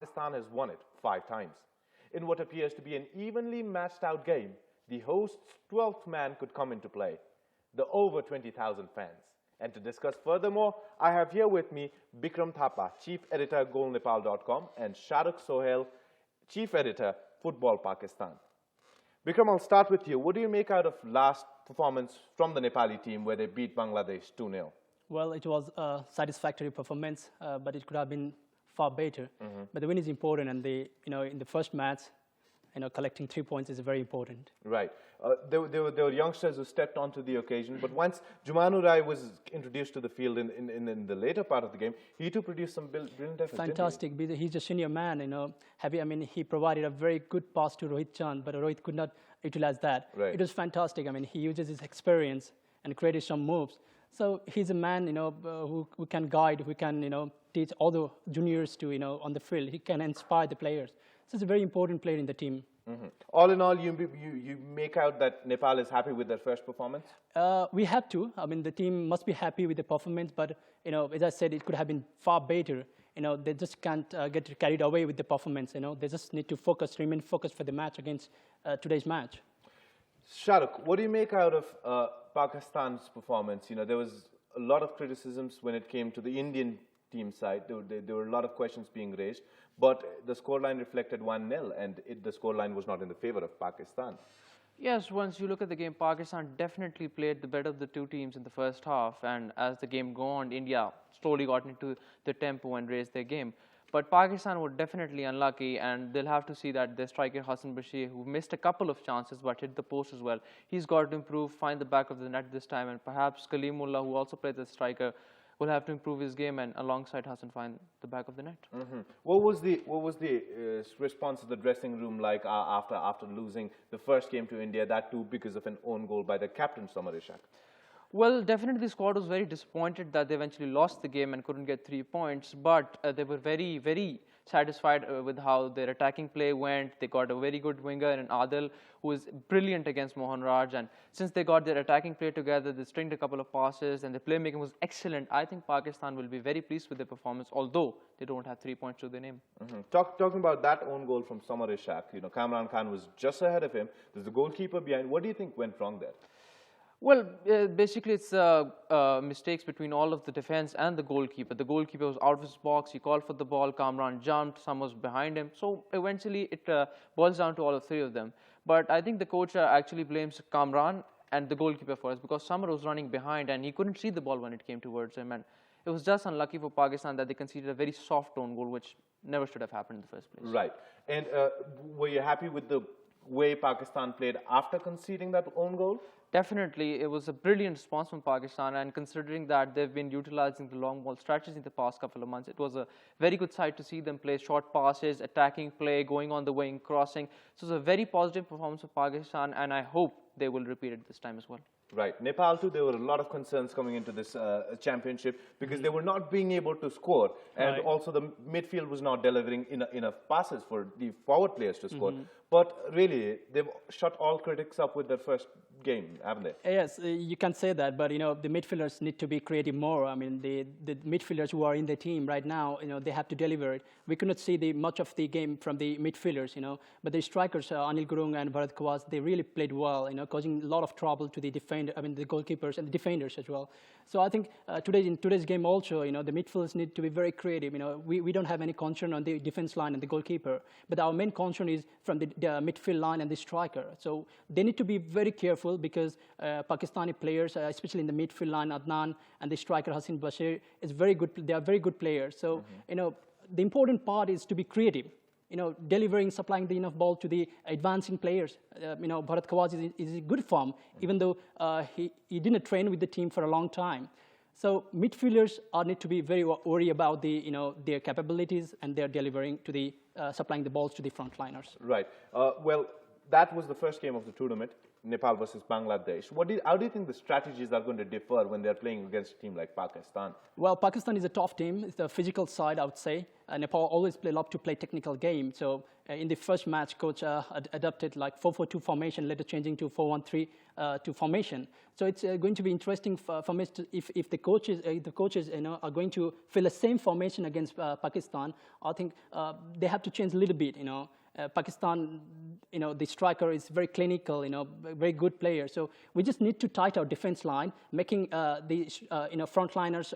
Pakistan has won it 5 times. In what appears to be an evenly matched out game, the host's 12th man could come into play, the over 20,000 fans. And to discuss furthermore, I have here with me Bikram Thapa, Chief Editor, GoalNepal.com, and Shahrukh Sohail, Chief Editor, Football Pakistan. Bikram, I'll start with you. What do you make out of last performance from the Nepali team where they beat Bangladesh 2-0? Well, it was a satisfactory performance, but it could have been far better. But the win is important, and in the first match, collecting 3 points is very important. Right. There were youngsters who stepped onto the occasion, but once Jumanu Rai was introduced to the field in the later part of the game, he too produced some brilliant efforts. Fantastic. He's a senior man, he provided a very good pass to Rohit Chand, but Rohit could not utilize that. Right. It was fantastic. He uses his experience and created some moves. So he's a man, who can guide, who can, teach all the juniors to, on the field. He can inspire the players. So it's a very important player in the team. All in all, you make out that Nepal is happy with their first performance? We have to. The team must be happy with the performance, but, as I said, it could have been far better. They just can't get carried away with the performance. They just need to remain focused for the match against today's match. Shahrukh, what do you make out of Pakistan's performance? There was a lot of criticisms when it came to the Indian team side. There were a lot of questions being raised, but the scoreline reflected 1-0, and the scoreline was not in the favor of Pakistan. Yes, once you look at the game, Pakistan definitely played the better of the two teams in the first half, and as the game went on, India slowly got into the tempo and raised their game. But Pakistan were definitely unlucky, and they'll have to see that their striker Hassan Bashir, who missed a couple of chances but hit the post as well, he's got to improve, find the back of the net this time, and perhaps Kalimullah, who also played the striker, will have to improve his game and alongside Hassan find the back of the net. What was the response of the dressing room like after losing the first game to India, that too because of an own goal by the captain Samar Ishaq? Well, definitely the squad was very disappointed that they eventually lost the game and couldn't get 3 points, but they were very, very satisfied with how their attacking play went. They got a very good winger in Adil, who is brilliant against Mohan Raj, and since they got their attacking play together, they stringed a couple of passes and the playmaking was excellent. I think Pakistan will be very pleased with their performance, although they don't have 3 points to their name. Talking about that own goal from Samar Ishaq, Kamran Khan was just ahead of him. There's the goalkeeper behind. What do you think went wrong there? Well, basically it's mistakes between all of the defense and the goalkeeper. The goalkeeper was out of his box, he called for the ball, Kamran jumped, Sam was behind him. So eventually it boils down to all of three of them. But I think the coach actually blames Kamran and the goalkeeper for us, because Samar was running behind and he couldn't see the ball when it came towards him. And it was just unlucky for Pakistan that they conceded a very soft own goal, which never should have happened in the first place. Right. And were you happy with the way Pakistan played after conceding that own goal? Definitely, it was a brilliant response from Pakistan, and considering that they've been utilizing the long ball strategy in the past couple of months, it was a very good sight to see them play short passes, attacking play, going on the wing, crossing. So it was a very positive performance of Pakistan, and I hope they will repeat it this time as well. Right. Nepal too, there were a lot of concerns coming into this championship because they were not being able to score, and also the midfield was not delivering enough passes for the forward players to score. But really, they've shut all critics up with their first game, haven't they? Yes, you can say that, but the midfielders need to be creative more. The midfielders who are in the team right now, they have to deliver it. We could not see much of the game from the midfielders, but the strikers, Anil Gurung and Bharat Khawaz, they really played well, causing a lot of trouble to the the goalkeepers and the defenders as well. So I think in today's game also, the midfielders need to be very creative. We don't have any concern on the defense line and the goalkeeper, but our main concern is from the midfield line and the striker. So they need to be very careful because Pakistani players, especially in the midfield line, Adnan and the striker Hassan Bashir, is very good. They are very good players. So the important part is to be creative. Delivering, supplying the enough ball to the advancing players. Bharat Khawaz is in good form, even though he didn't train with the team for a long time. So midfielders need to be very worried about their capabilities and their delivering to the supplying the balls to the frontliners. Right. Well, that was the first game of the tournament, Nepal versus Bangladesh. How do you think the strategies are going to differ when they're playing against a team like Pakistan? Well, Pakistan is a tough team. It's the physical side, I would say. Nepal always love to play technical game. So in the first match, coach adopted like 4-4-2 formation, later changing to 4-1-3 to formation. So it's going to be interesting for me if the coaches are going to fill the same formation against Pakistan. I think they have to change a little bit. Pakistan, the striker is very clinical, very good player. So we just need to tighten our defense line, making the frontliners,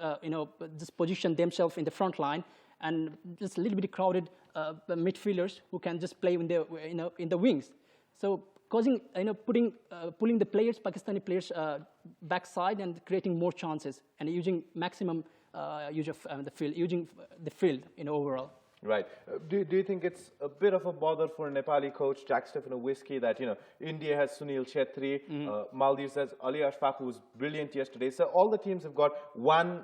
just position themselves in the front line, and just a little bit crowded midfielders who can just play in the in the wings. So causing, pulling the players, Pakistani players, backside and creating more chances and using maximum use of the field, using the field overall. Right. Do you think it's a bit of a bother for Nepali coach Jack Stefanowiski that, India has Sunil Chetri, Maldives has Ali Ashfaq, who was brilliant yesterday. So all the teams have got one,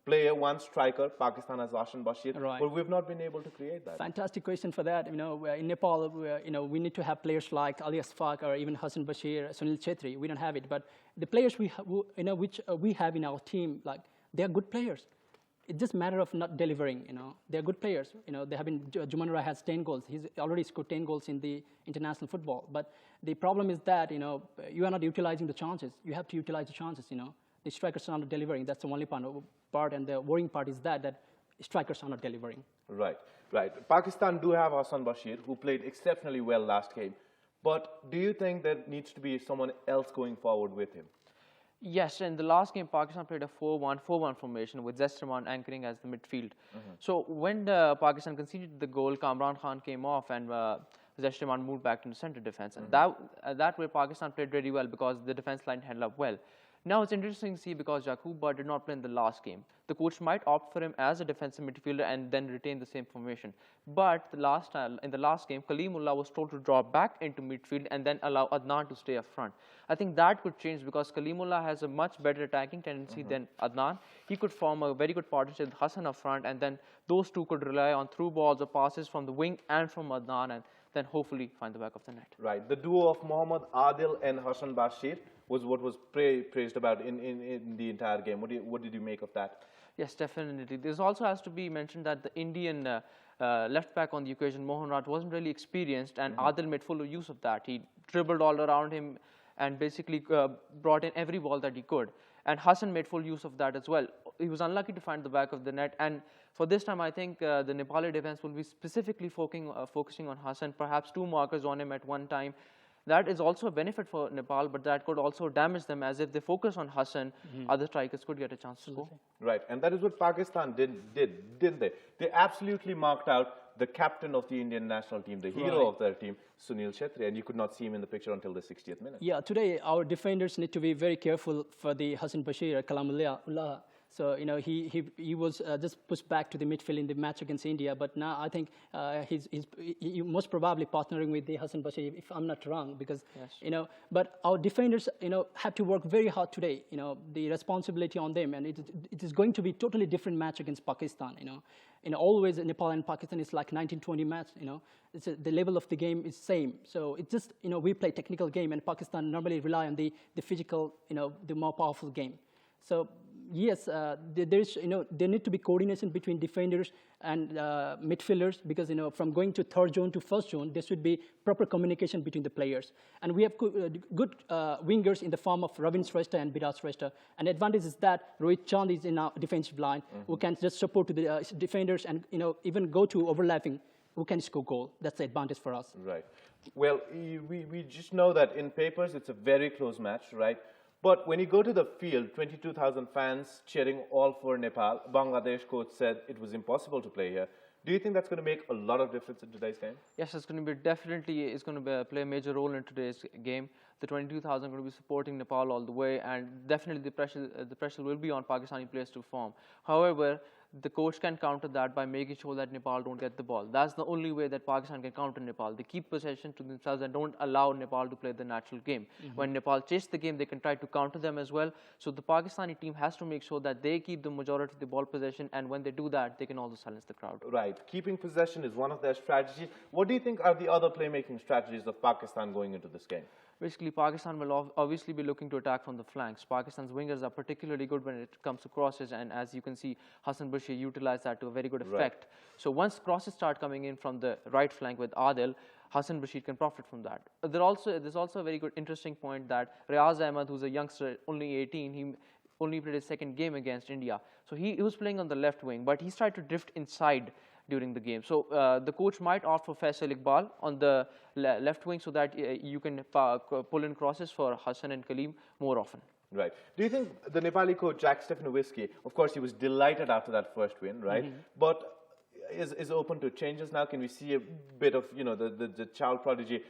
player, one striker. Pakistan has Hassan Bashir, right. But we've not been able to create that. Fantastic question for that. In Nepal, we need to have players like Ali Ashfaq or even Hassan Bashir, Sunil Chetri. We don't have it, but the players which we have in our team, like they are good players. It's just a matter of not delivering, They're good players. They have been, Jumanra has 10 goals. He's already scored 10 goals in the international football. But the problem is that, you are not utilizing the chances. You have to utilize the chances, The strikers are not delivering. That's the only part. And the worrying part is that strikers are not delivering. Right. Pakistan do have Hassan Bashir, who played exceptionally well last game. But do you think there needs to be someone else going forward with him? Yes, in the last game, Pakistan played a 4-1-4-1 formation with Zesterman anchoring as the midfield. So when Pakistan conceded the goal, Kamran Khan came off and Zesterman moved back to the center defense. And that way, Pakistan played really well because the defense line held up well. Now it's interesting to see because Yaqub Butt did not play in the last game. The coach might opt for him as a defensive midfielder and then retain the same formation. But in the last game, Kalimullah was told to drop back into midfield and then allow Adnan to stay up front. I think that could change because Kalimullah has a much better attacking tendency than Adnan. He could form a very good partnership with Hassan up front, and then those two could rely on through balls or passes from the wing and from Adnan, and then hopefully find the back of the net. Right. The duo of Mohammad Adil and Hassan Bashir was what was praised about in the entire game. What did you make of that? Yes, definitely. This also has to be mentioned that the Indian left back on the occasion, Mohan Raj, wasn't really experienced, and Adil made full use of that. He dribbled all around him and basically brought in every ball that he could. And Hassan made full use of that as well. He was unlucky to find the back of the net. And for this time, I think the Nepali defense will be specifically focusing on Hassan, perhaps two markers on him at one time. That is also a benefit for Nepal, but that could also damage them, as if they focus on Hassan, other strikers could get a chance to score. Right, and that is what Pakistan didn't they? They absolutely marked out the captain of the Indian national team, the hero of their team, Sunil Chetri, and you could not see him in the picture until the 60th minute. Yeah, today our defenders need to be very careful for the Hassan Bashir, Kalamullah. So, he was just pushed back to the midfield in the match against India. But now I think he's most probably partnering with the Hassan Bashir, if I'm not wrong, because, but our defenders, have to work very hard today, the responsibility on them. And it is going to be totally different match against Pakistan, always Nepal and Pakistan is like 19-20 match, the level of the game is same. So it's just, we play technical game, and Pakistan normally rely on the physical, the more powerful game. So yes, there need to be coordination between defenders and midfielders, because from going to third zone to first zone, there should be proper communication between the players. And we have good wingers in the form of Ravin Shrestha and Virat Shrestha. And the advantage is that Rohit Chand is in our defensive line, who can just support to the defenders and even go to overlapping, who can score goal. That's the advantage for us. Right. Well, we just know that in papers it's a very close match, right? But when you go to the field, 22,000 fans cheering all for Nepal. Bangladesh coach said it was impossible to play here. Do you think that's going to make a lot of difference in today's game? Yes, it's going to be play a major role in today's game. The 22,000 are going to be supporting Nepal all the way, and definitely the pressure will be on Pakistani players to perform. However, the coach can counter that by making sure that Nepal don't get the ball. That's the only way that Pakistan can counter Nepal. They keep possession to themselves and don't allow Nepal to play the natural game. When Nepal chase the game, they can try to counter them as well. So the Pakistani team has to make sure that they keep the majority of the ball possession, and when they do that, they can also silence the crowd. Right. Keeping possession is one of their strategies. What do you think are the other playmaking strategies of Pakistan going into this game? Basically, Pakistan will obviously be looking to attack from the flanks. Pakistan's wingers are particularly good when it comes to crosses, and as you can see, Hassan Bashir utilized that to a very good effect. So once crosses start coming in from the right flank with Adil, Hassan Bashir can profit from that. There's also a very good interesting point that Riaz Ahmed, who's a youngster, only 18, he only played his second game against India. So he was playing on the left wing, but he tried to drift inside during the game. So the coach might opt for Faisal Iqbal on the left wing so that you can pull in crosses for Hassan and Kaleem more often. Right. Do you think the Nepali coach, Jack Stefanowiski, of course, he was delighted after that first win, right? But is open to changes now? Can we see a bit of, the child prodigy,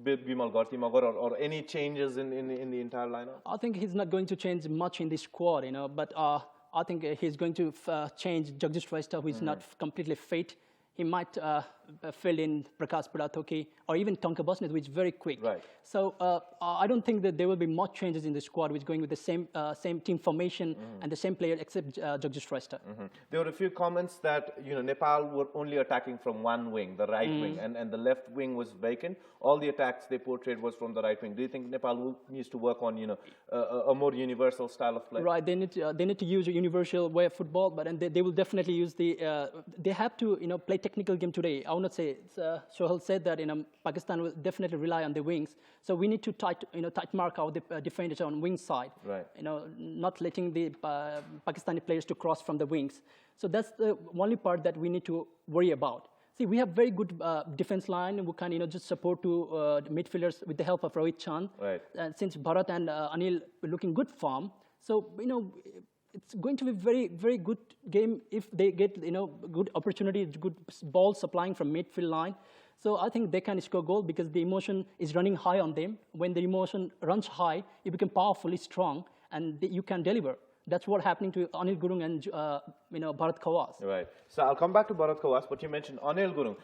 Bimal Gartimagor, or any changes in the entire lineup? I think he's not going to change much in this squad, but I think he's going to change Jagdish Shrestha, who is not completely fit. He might fill in Prakash Purathoki or even Tonka Basnet, which is very quick. Right. So I don't think that there will be much changes in the squad, which is going with the same team formation and the same player except Jagdish Shrestha. There were a few comments that Nepal were only attacking from one wing, the right wing, and the left wing was vacant. All the attacks they portrayed was from the right wing. Do you think Nepal needs to work on a more universal style of play? Right. They need to use a universal way of football, but they will definitely use they have to play technical game today. I would not say Sohail said that Pakistan will definitely rely on the wings. So we need to tight mark out the defenders on wing side. Right. Not letting the Pakistani players to cross from the wings. So that's the only part that we need to worry about. See, we have very good defense line. We can just support to the midfielders with the help of Rohit Chand. Right. Since Bharat and Anil are looking good form, so it's going to be very, very good game if they get good opportunity, good ball supplying from midfield line. So I think they can score goal because the emotion is running high on them. When the emotion runs high, you become powerfully strong and you can deliver. That's what's happening to Anil Gurung and Bharat Khawas. Right. So I'll come back to Bharat Khawas, but you mentioned Anil Gurung.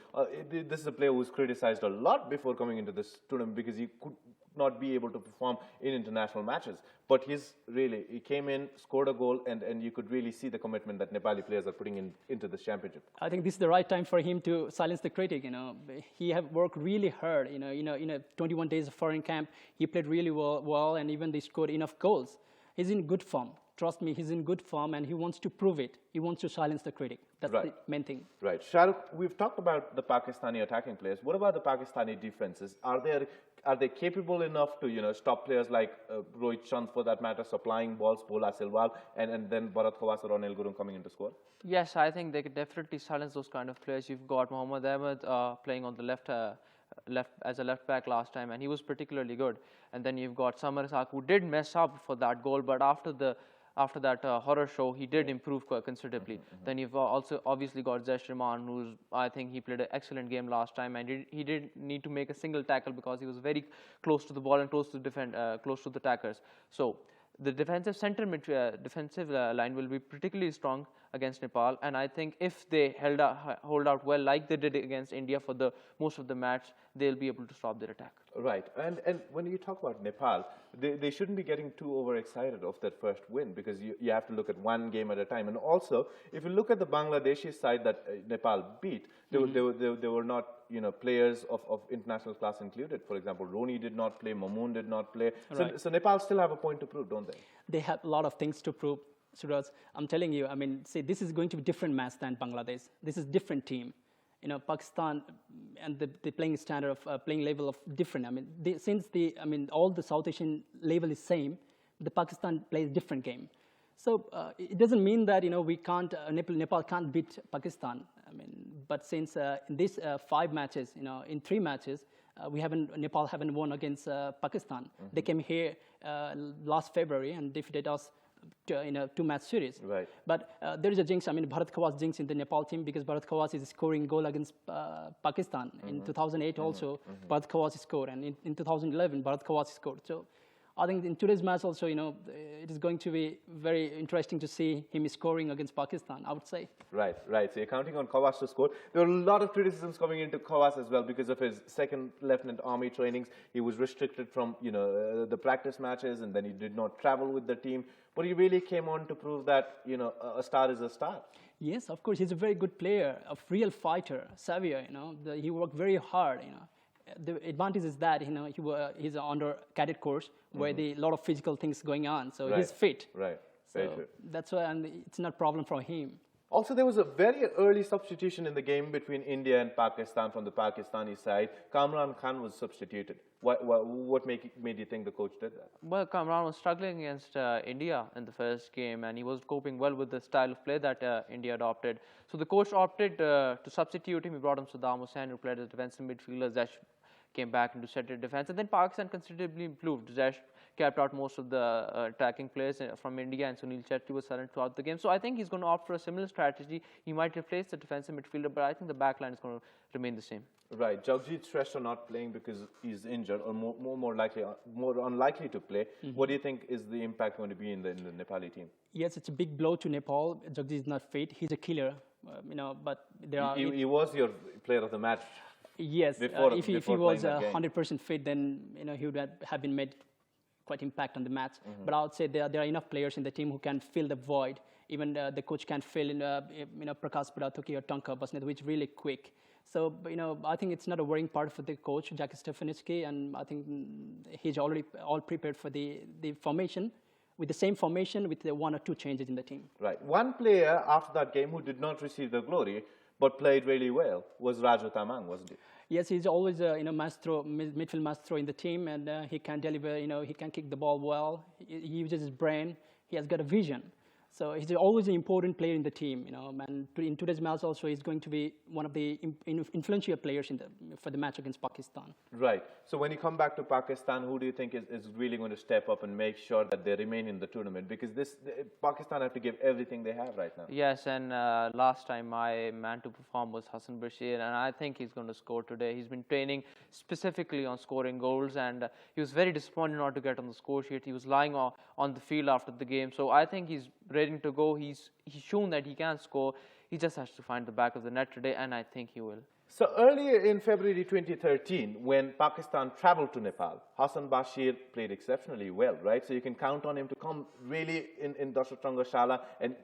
This is a player who's criticized a lot before coming into this tournament because he could not be able to perform in international matches. But he came in, scored a goal, and you could really see the commitment that Nepali players are putting into this championship. I think this is the right time for him to silence the critic. He have worked really hard. In a 21 days of foreign camp, he played really well, and even they scored enough goals. He's in good form. Trust me, he's in good form, and he wants to prove it. He wants to silence the critic. That's the main thing. Right. Shahrukh, we've talked about the Pakistani attacking players. What about the Pakistani defenses? Are they capable enough to stop players like Rohit Chand, for that matter, supplying balls, Bola Silwal, and then Bharat Khawas or Anil Gurung coming into score? Yes, I think they could definitely silence those kind of players. You've got Mohammad Ahmed playing on the left as a left back last time, and he was particularly good. And then you've got Samar Ishaq, who did mess up for that goal, but after that horror show, he did improve quite considerably. Then you've also obviously got Zesh Rahman, I think he played an excellent game last time, and he didn't need to make a single tackle because he was very close to the ball and close to the attackers. So the defensive line will be particularly strong against Nepal, and I think if they hold out well like they did against India for the most of the match, they'll be able to stop their attack. Right, and when you talk about Nepal, they shouldn't be getting too overexcited of that first win because you have to look at one game at a time. And also, if you look at the Bangladeshi side that Nepal beat, they were not players of international class included. For example, Roni did not play, Mamoon did not play. Right. So Nepal still have a point to prove, don't they? They have a lot of things to prove, Suraj. I'm telling you, see, this is going to be a different match than Bangladesh. This is a different team. Pakistan and the playing standard of playing level of different. All the South Asian level is same. The Pakistan plays different game. So it doesn't mean that we can't Nepal can't beat Pakistan. But since in these 5 matches, in 3 matches, Nepal haven't won against Pakistan. They came here last February and defeated us in a 2-match series. Right. But there is a jinx, Bharat Khawas jinx in the Nepal team because Bharat Khawas is scoring goal against Pakistan. In 2008 also, Bharat Khawas scored, and in 2011, Bharat Khawas scored. So I think in today's match also, it is going to be very interesting to see him scoring against Pakistan, I would say. Right, right. So you're counting on Khawas to score. There were a lot of criticisms coming into Khawas as well because of his second Lieutenant Army trainings. He was restricted from, the practice matches, and then he did not travel with the team. But he really came on to prove that, a star is a star. Yes, of course, he's a very good player, a real fighter, Xavier, he worked very hard, The advantage is that, he's under cadet course where a lot of physical things going on, so he's fit. Right, very true. That's why, and it's not a problem for him. Also, there was a very early substitution in the game between India and Pakistan from the Pakistani side. Kamran Khan was substituted. What made you think the coach did that? Well, Kamran was struggling against India in the first game, and he was coping well with the style of play that India adopted. So the coach opted to substitute him. He brought him Saddam Hussain, who played as defensive midfielder. Zesh came back into centre defence, and then Pakistan considerably improved. Zesh kept out most of the attacking players from India, and Sunil Chetty was silent throughout the game. So I think he's going to opt for a similar strategy. He might replace the defensive midfielder, but I think the back line is going to remain the same. Right. Jagjit Shrestha not playing because he's injured or more unlikely to play. What do you think is the impact going to be in the Nepali team? Yes, it's a big blow to Nepal. Jagjit is not fit. He's a killer, but there are... He was your player of the match. Yes, if he was 100% fit, then he would have been made quite impact on the match. But I would say there are enough players in the team who can fill the void. Even the coach can fill in, Prakash Purathuki or Tonka Basnet, which is really quick. So, I think it's not a worrying part for the coach, Jackie Stefanitsky, and I think he's already all prepared for the formation, with the same formation with the 1 or 2 changes in the team. Right. One player after that game who did not receive the glory but played really well was Raju Tamang, wasn't he? Yes, he's always a midfield maestro in the team, and he can deliver. He can kick the ball well. He uses his brain. He has got a vision. So he's always an important player in the team. And in today's match also, he's going to be one of the influential players for the match against Pakistan. Right. So when you come back to Pakistan, who do you think is really going to step up and make sure that they remain in the tournament? Because Pakistan have to give everything they have right now. Yes, and last time my man to perform was Hassan Bashir, and I think he's going to score today. He's been training specifically on scoring goals, and he was very disappointed not to get on the score sheet. He was lying on the field after the game, so I think he's ready to go. He's shown that he can score. He just has to find the back of the net today, and I think he will. So earlier in February 2013, when Pakistan traveled to Nepal, Hassan Bashir played exceptionally well, right? So you can count on him to come really in Dashrath Rangashala and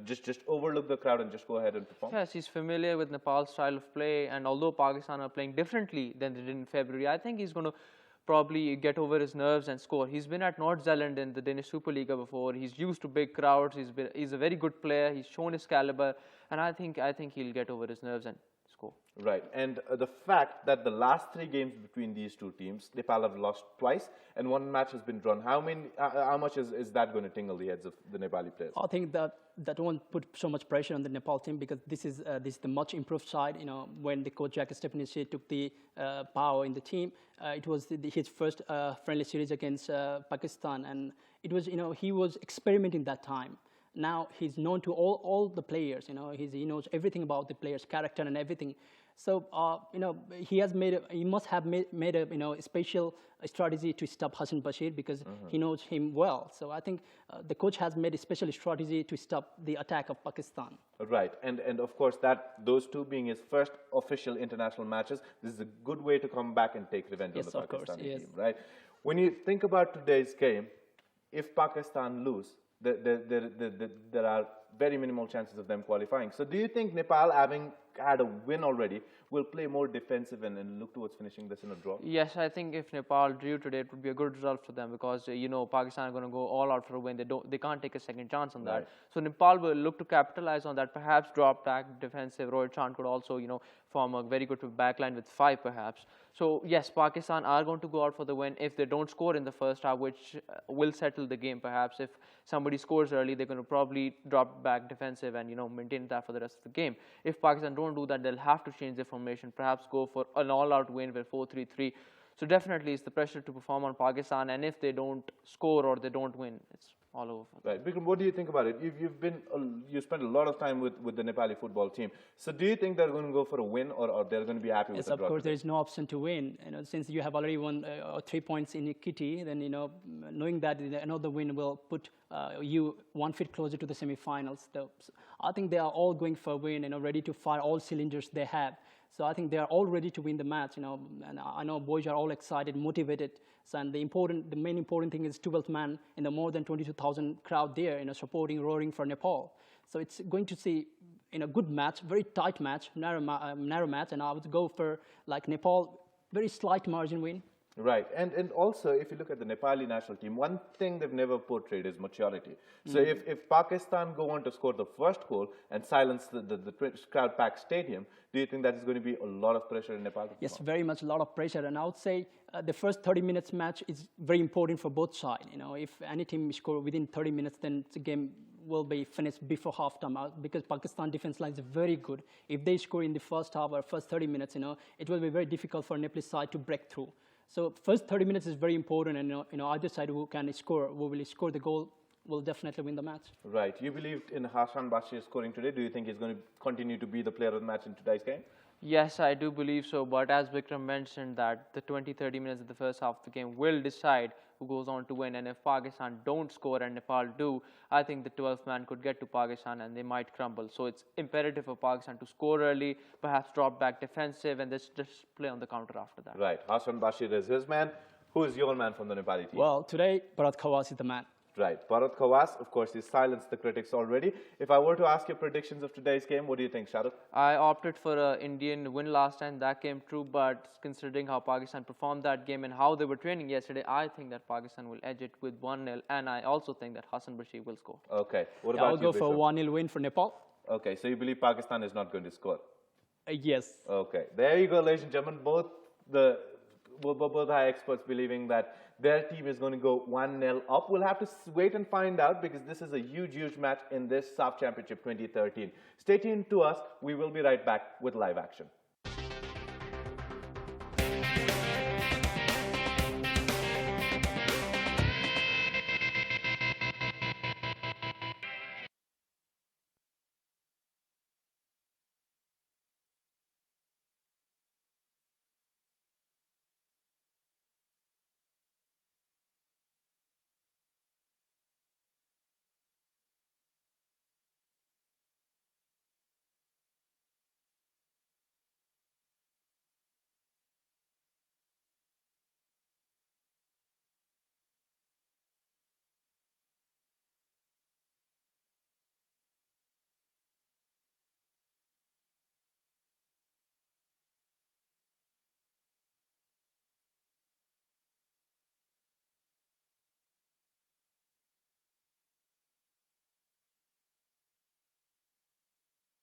just overlook the crowd and just go ahead and perform. Yes, he's familiar with Nepal's style of play, and although Pakistan are playing differently than they did in February, I think he's going to probably get over his nerves and score. He's been at North Zealand in the Danish Superliga before. He's used to big crowds. He's a very good player. He's shown his caliber, and I think he'll get over his nerves and score. Right, and the fact that the last 3 games between these 2 teams, Nepal have lost twice, and 1 match has been drawn. How much is that going to tingle the heads of the Nepali players? I think that won't put so much pressure on the Nepal team, because this is the much improved side. When the coach Jackie Stefanitsky took the power in the team, it was his first friendly series against Pakistan, and it was he was experimenting that time. Now he's known to all the players. He knows everything about the players' character and everything. So he must have made a special strategy to stop Hassan Bashir, because he knows him well. So I think the coach has made a special strategy to stop the attack of Pakistan. Right, and of course those 2 being his first official international matches, this is a good way to come back and take revenge on the Pakistani team, right? When you think about today's game, if Pakistan lose, there are very minimal chances of them qualifying. So do you think Nepal, having had a win already, will play more defensive and look towards finishing this in a draw? Yes, I think if Nepal drew today, it would be a good result for them, because Pakistan are going to go all out for a win. They can't take a second chance on that. Right. So Nepal will look to capitalize on that. Perhaps drop back defensive. Rohit Chand could also form a very good backline with 5 perhaps. So yes, Pakistan are going to go out for the win if they don't score in the first half, which will settle the game perhaps. If somebody scores early, they're going to probably drop back defensive and maintain that for the rest of the game. If Pakistan don't do that, they'll have to change their formation, perhaps go for an all-out win with 4-3-3. So definitely it's the pressure to perform on Pakistan, and if they don't score or they don't win, it's all over. For them. Right, Bikram, what do you think about it? You spent a lot of time with the Nepali football team. So do you think they're going to go for a win, or they're going to be happy with the draw? Yes, of course, there is no option to win. Since you have already won 3 points in Kitty, then knowing that another win will put you 1 foot closer to the semi-finals. I think they are all going for a win, ready to fire all cylinders they have. So I think they are all ready to win the match, and I know boys are all excited, motivated. So, and the main important thing is 12th man in the more than 22,000 crowd there, supporting, roaring for Nepal. So it's going to see a good match, very tight match, narrow match, and I would go for like Nepal, very slight margin win. Right, and also if you look at the Nepali national team, one thing they've never portrayed is maturity. So if Pakistan go on to score the first goal and silence the crowd-packed stadium, do you think that is going to be a lot of pressure in Nepal? Yes, very much a lot of pressure, and I would say the first 30 minutes match is very important for both sides. If any team score within 30 minutes, then the game will be finished before halftime because Pakistan defense line is very good. If they score in the first half or first 30 minutes, it will be very difficult for Nepalese side to break through. So first 30 minutes is very important, and either side who will score the goal will definitely win the match. Right. You believed in Hassan Bashir scoring today. Do you think he's going to continue to be the player of the match in today's game? Yes, I do believe so. But as Bikram mentioned, that the 20-30 minutes of the first half of the game will decide who goes on to win. And if Pakistan don't score and Nepal do, I think the 12th man could get to Pakistan and they might crumble. So it's imperative for Pakistan to score early, perhaps drop back defensive, and just play on the counter after that. Right. Hassan Bashir is his man. Who is your man from the Nepali team? Well, today, Bharat Khawas is the man. Right. Bharat Khawas, of course, he silenced the critics already. If I were to ask your predictions of today's game, what do you think, Shahrukh? I opted for an Indian win last time. That came true, but considering how Pakistan performed that game and how they were training yesterday, I think that Pakistan will edge it with 1-0, and I also think that Hassan Bashir will score. Okay. What about you, I'll go for a 1-0 win for Nepal. Okay, so you believe Pakistan is not going to score? Yes. Okay. There you go, ladies and gentlemen. Both are experts believing that their team is going to go 1-0 up. We'll have to wait and find out because this is a huge match in this SAFF Championship 2013. Stay tuned to us. We will be right back with live action.